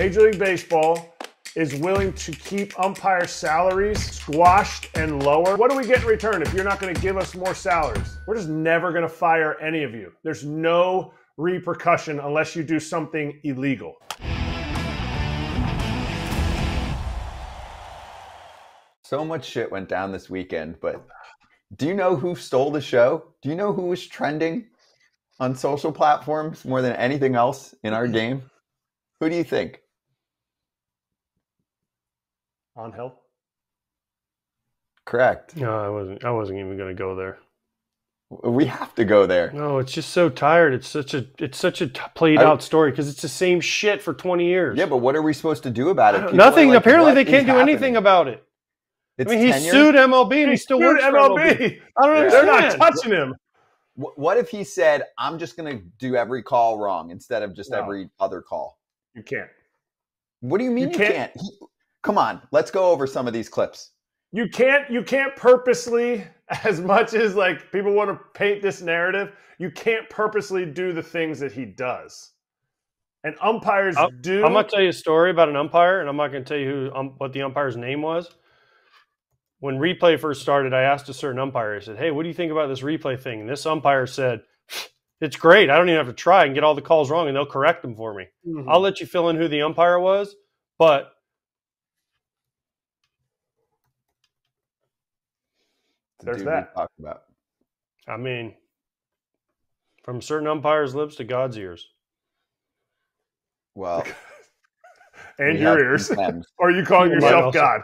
Major League Baseball is willing to keep umpire salaries squashed and lower. What do we get in return if you're not going to give us more salaries? We're just never going to fire any of you. There's no repercussion unless you do something illegal. So much shit went down this weekend, but do you know who stole the show? Do you know who was trending on social platforms more than anything else in our game? Who do you think? Angel? Correct. No, I wasn't even going to go there. We have to go there. No, it's just so tired. It's such a played out story because it's the same shit for 20 years. Yeah, but what are we supposed to do about it? Nothing. Like, apparently, they can't do anything about it. It's I mean, he sued MLB and he still works for MLB. I don't understand. They're not touching him. What if he said, I'm just going to do every call wrong instead of just every other call? You can't. What do you mean you can't? Come on, let's go over some of these clips. You can't purposely, as much as like people want to paint this narrative, you can't purposely do the things that he does. And umpires do. I'm going to tell you a story about an umpire, and I'm not going to tell you what the umpire's name was. When replay first started, I asked a certain umpire, I said, hey, what do you think about this replay thing? And this umpire said, it's great. I don't even have to try. I can get all the calls wrong, and they'll correct them for me. Mm-hmm. I'll let you fill in who the umpire was, but there's that. Talk about. I mean, from certain umpires' lips to God's ears. Well, and your ears. Or are you calling yourself God?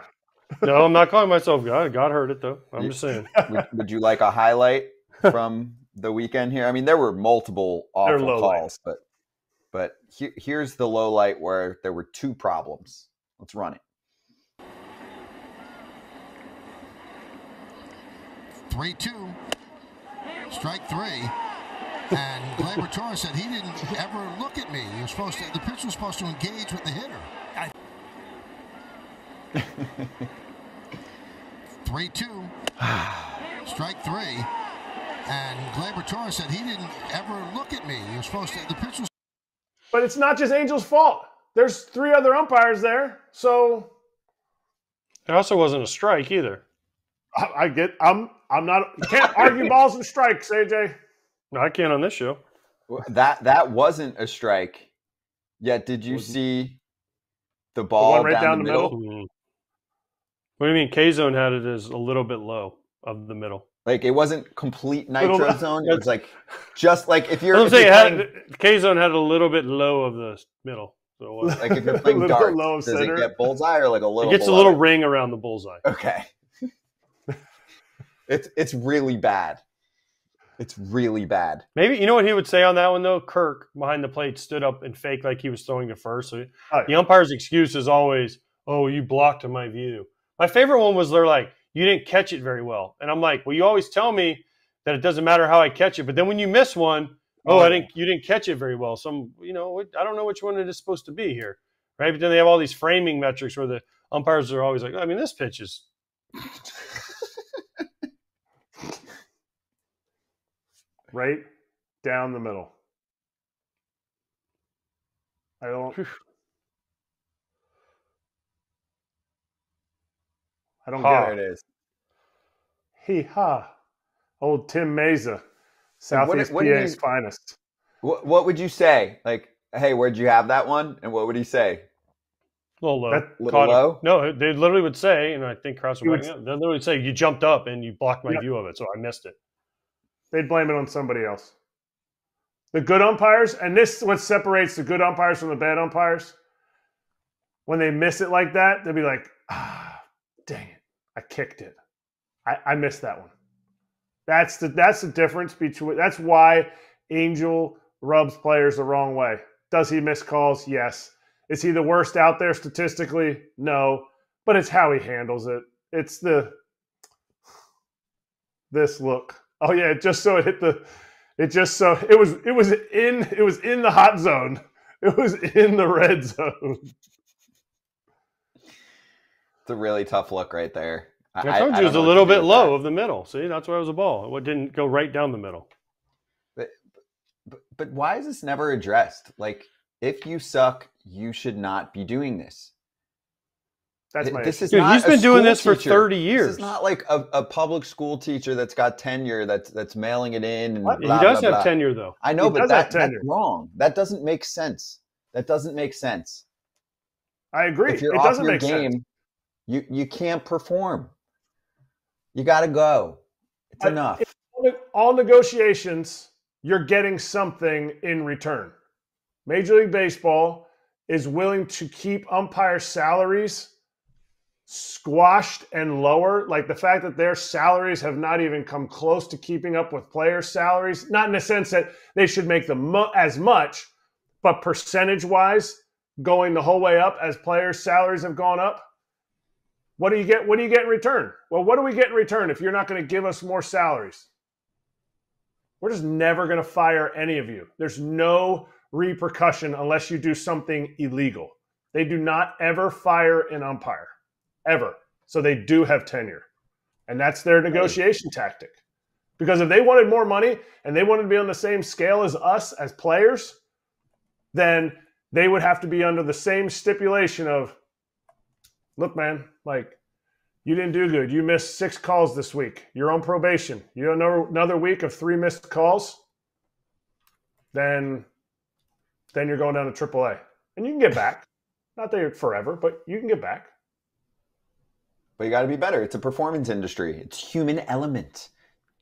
No, I'm not calling myself God. God heard it, though. I'm just saying. Would you like a highlight from the weekend here? I mean, there were multiple awful calls, but here's the low light where there were two problems. Let's run it. 3-2, strike three. And Gleyber Torres said he didn't ever look at me. He was the pitcher was supposed to engage with the hitter. 3-2, strike three. And Gleyber Torres said he didn't ever look at me. He was the pitcher was. But it's not just Angel's fault. There's three other umpires there, so. It also wasn't a strike either. I'm not. You can't argue balls and strikes, AJ. No, I can't on this show. That wasn't a strike. Yet, did you see the ball right down the middle? Mm-hmm. What do you mean? K-zone had it as a little bit low of the middle. Like it wasn't complete nitro zone. It was like just like if you're. K-zone had a little bit low of the middle. So like if you're playing darts, does it get bullseye or like a little? It gets a little ring around the bullseye. Okay. It's really bad. It's really bad. Maybe you know what he would say on that one though. Kirk behind the plate stood up and faked like he was throwing to first. So the umpire's excuse is always, "Oh, you blocked in my view." My favorite one was they're like, "You didn't catch it very well," and I'm like, "Well, you always tell me that it doesn't matter how I catch it, but then when you miss one, you didn't catch it very well." So I don't know which one it is supposed to be here, right? But then they have all these framing metrics where the umpires are always like, "I mean, this pitch is." Right down the middle. I don't get it. It is. Hee-ha. Old Tim Mesa, Southeast PA's finest. What would you say? Like, hey, where'd you have that one? And what would he say? A little low. Little low? No, they literally would say, and I think Krause would bring it up, they literally would say, you jumped up and you blocked my view of it, so I missed it. They'd blame it on somebody else. The good umpires, and this is what separates the good umpires from the bad umpires. When they miss it like that, they'll be like, dang it, I kicked it. I missed that one. That's the difference between. That's why Angel rubs players the wrong way. Does he miss calls? Yes. Is he the worst out there statistically? No. But it's how he handles it. It's this look. Oh yeah, it was in the hot zone. It was in the red zone. It's a really tough look right there. I told you it was a little bit low of the middle. See, that's why it was a ball. It didn't go right down the middle. But why is this never addressed? Like If you suck, you should not be doing this. That's my this is Dude, not he's been doing this for teacher. 30 years. This is not like a public school teacher that's got tenure that's mailing it in. And blah, he does blah, have blah. tenure, though. I know, but that's wrong. That doesn't make sense. That doesn't make sense. I agree. If you're it off doesn't your make game, sense. You can't perform. You got to go. It's enough. All negotiations, you're getting something in return. Major League Baseball is willing to keep umpire salaries squashed and lower. Like the fact that their salaries have not even come close to keeping up with players' salaries, not in the sense that they should make them as much, but percentage-wise, going the whole way up as players' salaries have gone up. What do you get? What do you get in return? Well, what do we get in return if you're not going to give us more salaries? We're just never going to fire any of you. There's no repercussion unless you do something illegal. They do not ever fire an umpire, ever. So they do have tenure. And that's their negotiation tactic. Because if they wanted more money and they wanted to be on the same scale as us as players, then they would have to be under the same stipulation of, look, man, like, you didn't do good. You missed 6 calls this week. You're on probation. You have another week of 3 missed calls, then you're going down to AAA. And you can get back. Not there forever, but you can get back. But you got to be better. It's a performance industry. It's human element.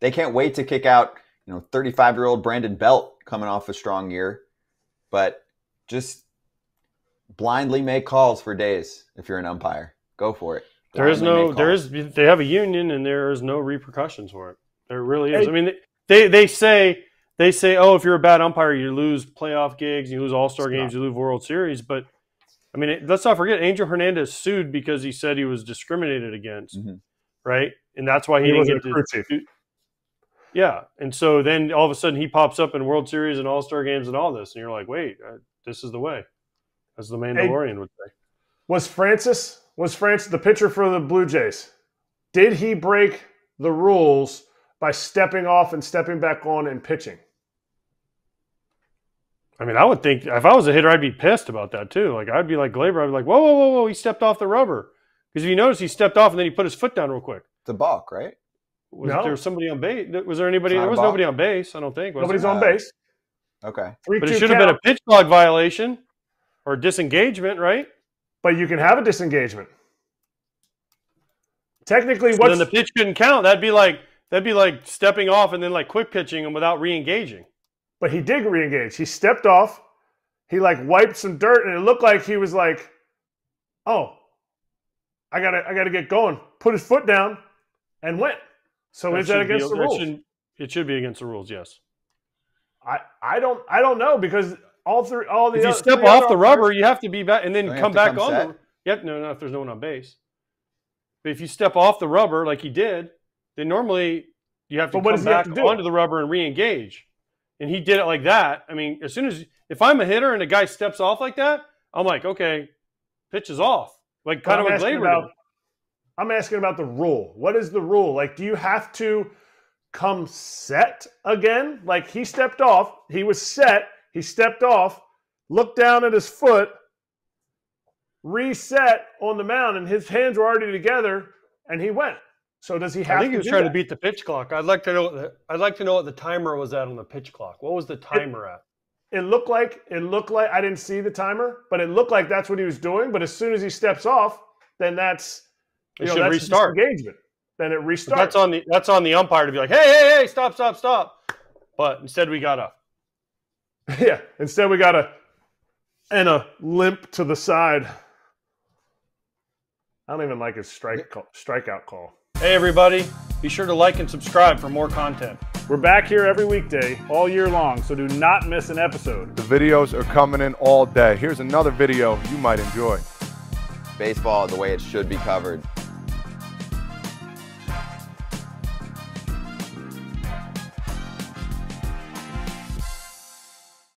They can't wait to kick out, 35-year-old Brandon Belt coming off a strong year. But just blindly make calls for days if you're an umpire. Go for it. They have a union and there is no repercussions for it. There really is. I mean, they say, oh, if you're a bad umpire, you lose playoff gigs, you lose all-star games, you lose World Series. But, I mean, let's not forget, Angel Hernandez sued because he said he was discriminated against, right? And that's why he didn't get to. Yeah. And so then all of a sudden he pops up in World Series and all-star games and all this. And you're like, wait, this is the way. As the Mandalorian would say. Was Francis the pitcher for the Blue Jays? Did he break the rules by stepping off and stepping back on and pitching? I mean, I would think if I was a hitter, I'd be pissed about that too. Like I'd be like Glaber, I'd be like, whoa, he stepped off the rubber. Because if you notice, he stepped off and then he put his foot down real quick. It's a balk, right? Was there somebody on base? Was there anybody? There was nobody on base, I don't think. Nobody's on base. Okay. But it should have been a pitch clock violation or disengagement, right? But you can have a disengagement. Technically, so then the pitch couldn't count. That'd be like stepping off and then like quick pitching him without re-engaging. But he did re-engage. He stepped off. He like wiped some dirt, and it looked like he was like, "Oh, I gotta get going." Put his foot down and went. So is that against the rules? It should be against the rules. Yes. I don't know because all the if you step off the rubber, you have to be back and then come back on. No, if there's no one on base. But if you step off the rubber like he did, then normally you have to come back onto the rubber and re-engage. And he did it like that. I mean, if I'm a hitter and a guy steps off like that, I'm like, okay, pitch is off. Like kind of what Glaber did. I'm asking about the rule. What is the rule? Like, do you have to come set again? Like he stepped off, he was set, he stepped off, looked down at his foot, reset on the mound, and his hands were already together, and he went. So does he have to? I think he was trying to beat the pitch clock. I'd like to know what the timer was at on the pitch clock. What was the timer at? It looked like I didn't see the timer, but it looked like that's what he was doing. But as soon as he steps off, then that's restart engagement. Then it restarts. But that's on the umpire to be like, hey, stop. But instead we got up. Yeah, instead we got a limp to the side. I don't even like his strikeout call. Hey everybody, be sure to like and subscribe for more content. We're back here every weekday, all year long, so do not miss an episode. The videos are coming in all day. Here's another video you might enjoy. Baseball the way it should be covered.